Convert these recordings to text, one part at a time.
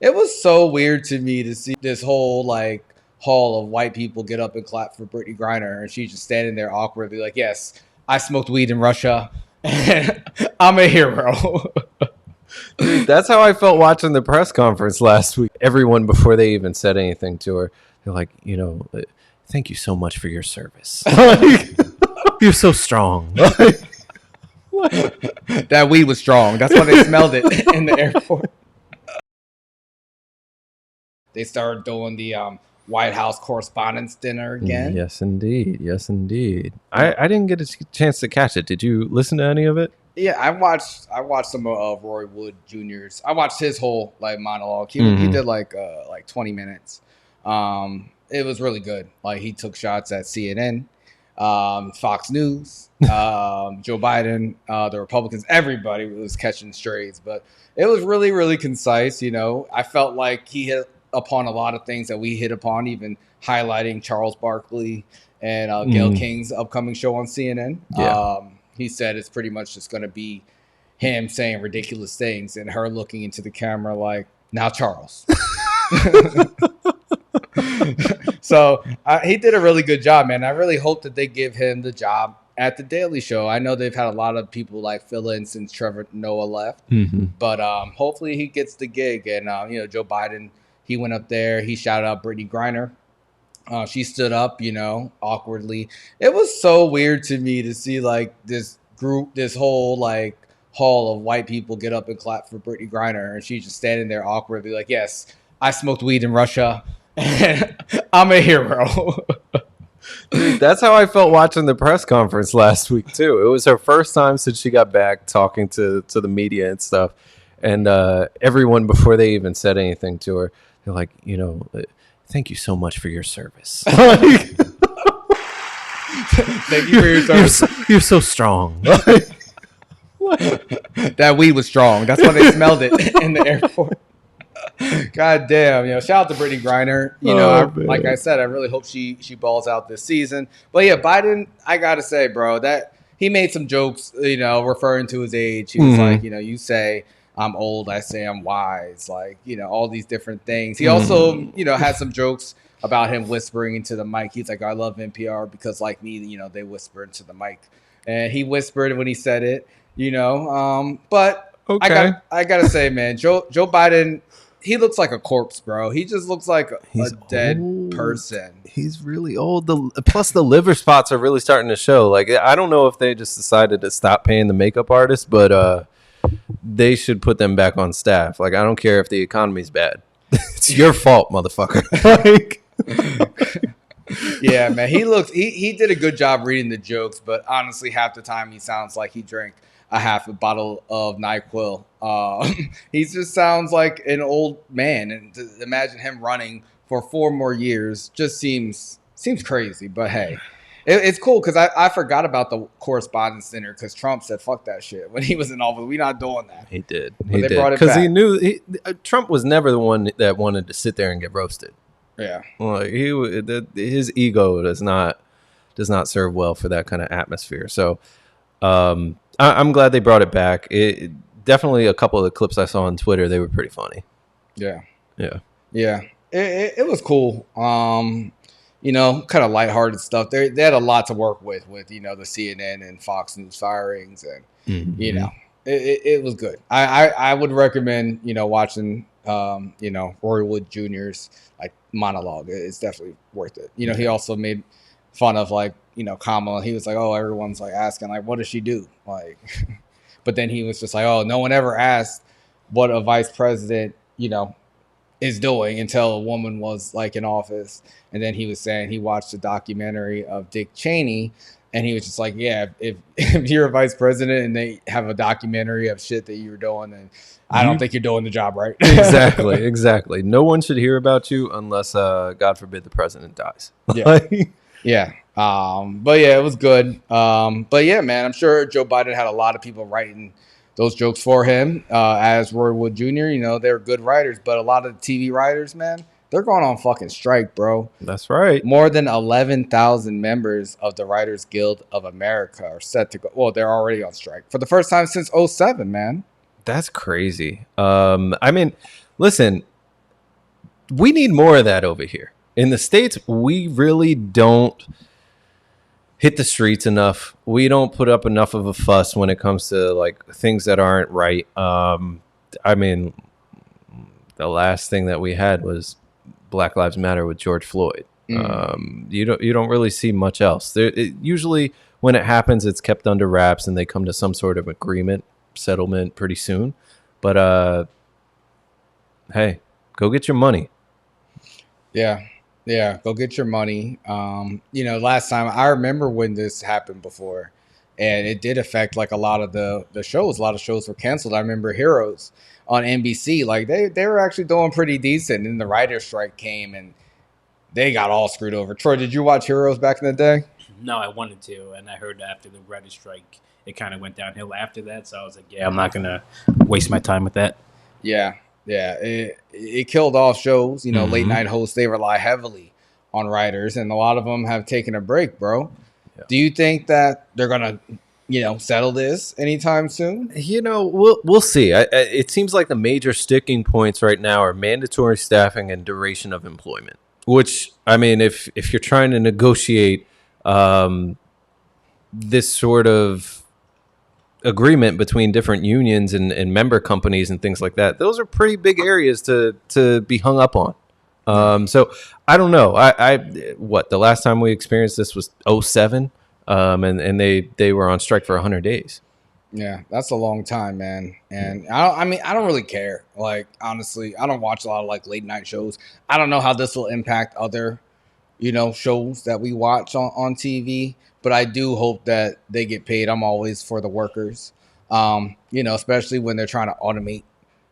It was so weird to me to see this whole like hall of white people get up and clap for Brittany Griner, and she's just standing there awkwardly, like, "Yes, I smoked weed in Russia, and I'm a hero." Dude, that's how I felt watching the press conference last week. Everyone, before they even said anything to her, they're like, thank you so much for your service. You're so strong. That weed was strong. That's why they smelled it in the airport. They started doing the Whitehouse Correspondence Dinner again. Yes, indeed. Yes, indeed. I didn't get a chance to catch it. Did you listen to any of it? Yeah, I watched some of Roy Wood Jr.'s. I watched his whole like monologue. He did like 20 minutes. It was really good. Like he took shots at CNN, Fox News, Joe Biden, the Republicans. Everybody was catching strays, but it was really, really concise. I felt like he hit upon a lot of things that we hit upon, even highlighting Charles Barkley and Gayle King's upcoming show on CNN. Yeah. He said it's pretty much just going to be him saying ridiculous things and her looking into the camera like, "Now, Charles." So he did a really good job, man. I really hope that they give him the job at the Daily Show. I know they've had a lot of people like fill in since Trevor Noah left, but hopefully he gets the gig. And Joe Biden, he went up there, he shouted out Brittany Griner. She stood up, awkwardly. It was so weird to me to see like this whole like hall of white people get up and clap for Brittany Griner, and she's just standing there awkwardly, like, "Yes, I smoked weed in Russia, and I'm a hero." Dude, that's how I felt watching the press conference last week too. It was her first time since she got back talking to the media and stuff, and everyone, before they even said anything to her, they're like, thank you so much for your service. Thank you for your service. You're so strong. That weed was strong. That's why they smelled it in the airport. God damn. Shout out to Brittany Griner. Like I said, I really hope she balls out this season. But yeah, Biden, I gotta say, bro, that he made some jokes, referring to his age. He was like, you say I'm old, I say I'm wise, like, all these different things. He also, had some jokes about him whispering into the mic. He's like, "I love NPR because like me, they whisper into the mic." And he whispered when he said it, but Okay. I gotta say, man, Joe Biden, he looks like a corpse, bro. He just looks like a dead person. He's really old. Plus the liver spots are really starting to show. Like, I don't know if they just decided to stop paying the makeup artist, but they should put them back on staff. Like, I don't care if the economy's bad. It's your fault, motherfucker. Like, yeah, man. He did a good job reading the jokes, but honestly, half the time he sounds like he drank a half a bottle of NyQuil. He just sounds like an old man, and to imagine him running for 4 more years just seems crazy. But hey, it's cool because I forgot about the Correspondence Dinner because Trump said fuck that shit when he was in office. We're not doing that. he did. But they brought it because he back. knew Trump was never the one that wanted to sit there and get roasted. Yeah. Like his ego does not serve well for that kind of atmosphere. So I'm glad they brought it back. Definitely a couple of the clips I saw on Twitter, they were pretty funny. Yeah. Yeah. It was cool. Kind of lighthearted stuff. They had a lot to work with the CNN and Fox News firings, and it was good. I would recommend watching Roy Wood Jr.'s like monologue. It's definitely worth it. He also made fun of like Kamala. He was like, "Oh, everyone's like asking like what does she do?" Like but then he was just like, "Oh, no one ever asked what a vice president is doing until a woman was like in office." And then he was saying he watched a documentary of Dick Cheney, and he was just like, "Yeah, if you're a vice president and they have a documentary of shit that you were doing, then I don't think you're doing the job right." Exactly. No one should hear about you unless, God forbid, the president dies. Yeah. But yeah, it was good. But yeah, man, I'm sure Joe Biden had a lot of people writing those jokes for him. As Roy Wood Jr., they're good writers, but a lot of the TV writers, man, they're going on fucking strike, bro. That's right. More than 11,000 members of the Writers Guild of America are set to go. Well, they're already on strike for the first time since 2007, man. That's crazy. I mean, listen, we need more of that over here. In the States, we really don't hit the streets enough. We don't put up enough of a fuss when it comes to like things that aren't right. I mean, the last thing that we had was Black Lives Matter with George Floyd. You don't really see much else. Usually when it happens, it's kept under wraps and they come to some sort of agreement, settlement pretty soon. But hey, go get your money. Yeah. Yeah, go get your money. Last time I remember when this happened before, and it did affect like a lot of the shows. A lot of shows were canceled. I remember Heroes on NBC, like they were actually doing pretty decent. And then the writer's strike came, and they got all screwed over. Troy, did you watch Heroes back in the day? No, I wanted to, and I heard after the writer's strike, it kind of went downhill after that. So I was like, yeah, I'm not gonna waste my time with that. Yeah. Yeah, it killed off shows. Late night hosts, they rely heavily on writers, and a lot of them have taken a break, bro. Yeah. Do you think that they're gonna, settle this anytime soon? We'll see. It seems like the major sticking points right now are mandatory staffing and duration of employment. Which, I mean, if you're trying to negotiate this sort of agreement between different unions and member companies and things like that, those are pretty big areas to be hung up on. So I don't know. The last time we experienced this was 2007, and they were on strike for 100 days. Yeah, that's a long time, man. And I don't really care. Like, honestly, I don't watch a lot of like late night shows. I don't know how this will impact other, shows that we watch on TV. But I do hope that they get paid. I'm always for the workers, especially when they're trying to automate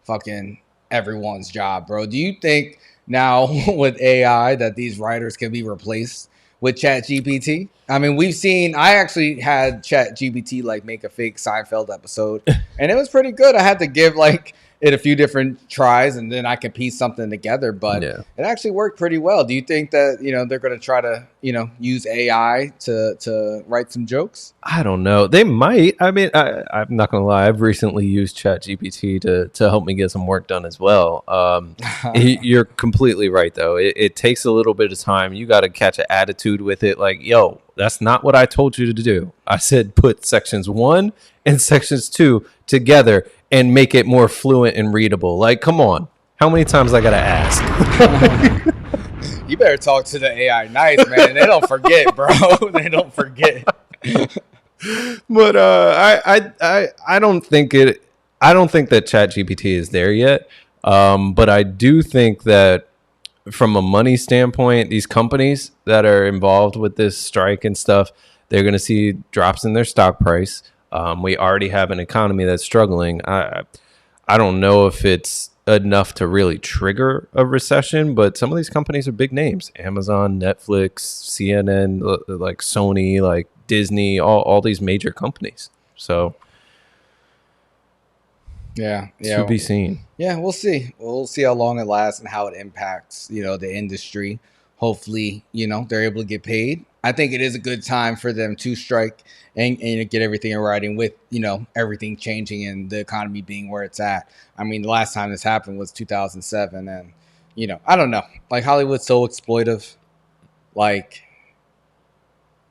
fucking everyone's job, bro. Do you think now with AI that these writers can be replaced with ChatGPT? I mean, I actually had ChatGPT like make a fake Seinfeld episode, and it was pretty good. I had to give like it a few different tries, and then I could piece something together. But it actually worked pretty well. Do you think that they're going to try to use AI to write some jokes? I don't know. They might. I mean, I'm not going to lie. I've recently used ChatGPT to help me get some work done as well. You're completely right, though. It takes a little bit of time. You got to catch an attitude with it. Like, yo, that's not what I told you to do. I said put sections 1 and sections 2 together and make it more fluent and readable. Like, come on. How many times I got to ask? You better talk to the AI nice, man. They don't forget, bro. They don't forget. But I don't think that ChatGPT is there yet. But I do think that from a money standpoint, these companies that are involved with this strike and stuff, they're going to see drops in their stock price. We already have an economy that's struggling. I don't know if it's enough to really trigger a recession, but some of these companies are big names: Amazon, Netflix, CNN, like Sony, like Disney, all these major companies. So yeah, to be seen. Yeah, we'll see. We'll see how long it lasts and how it impacts, the industry. Hopefully, they're able to get paid. I think it is a good time for them to strike and get everything in writing with, everything changing and the economy being where it's at. I mean, the last time this happened was 2007. And, I don't know. Like, Hollywood's so exploitive. Like,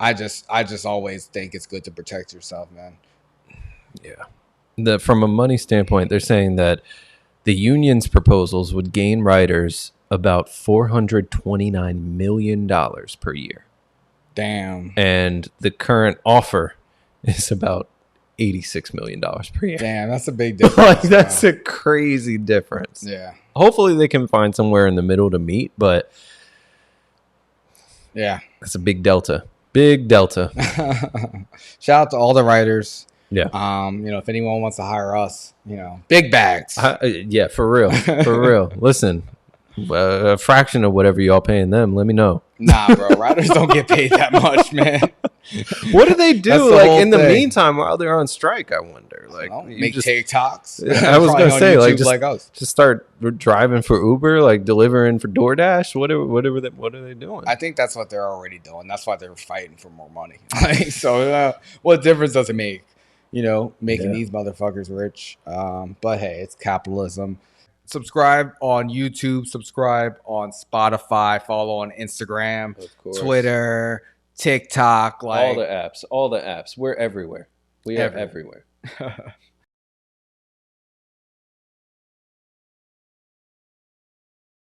I just always think it's good to protect yourself, man. Yeah. From a money standpoint, they're saying that the union's proposals would gain writers about $429 million per year. Damn. And the current offer is about $86 million per year. Damn, that's a big difference. That's a crazy difference. Yeah. Hopefully they can find somewhere in the middle to meet, but yeah, that's a big delta. Big delta. Shout out to all the writers. Yeah. If anyone wants to hire us, big bags. Yeah, for real. For real. Listen, a fraction of whatever y'all paying them, let me know. Nah, bro, writers don't get paid that much, man. What do they do like in the meantime while they're on strike? I wonder. Like, make TikToks. I was gonna say, like, just start driving for Uber, like delivering for DoorDash. What are they doing? I think that's what they're already doing. That's why they're fighting for more money. So what difference does it make? Making these motherfuckers rich. But hey, it's capitalism. subscribe on YouTube, subscribe on Spotify, follow on Instagram, Twitter, TikTok, all the apps. We're everywhere. We are everywhere.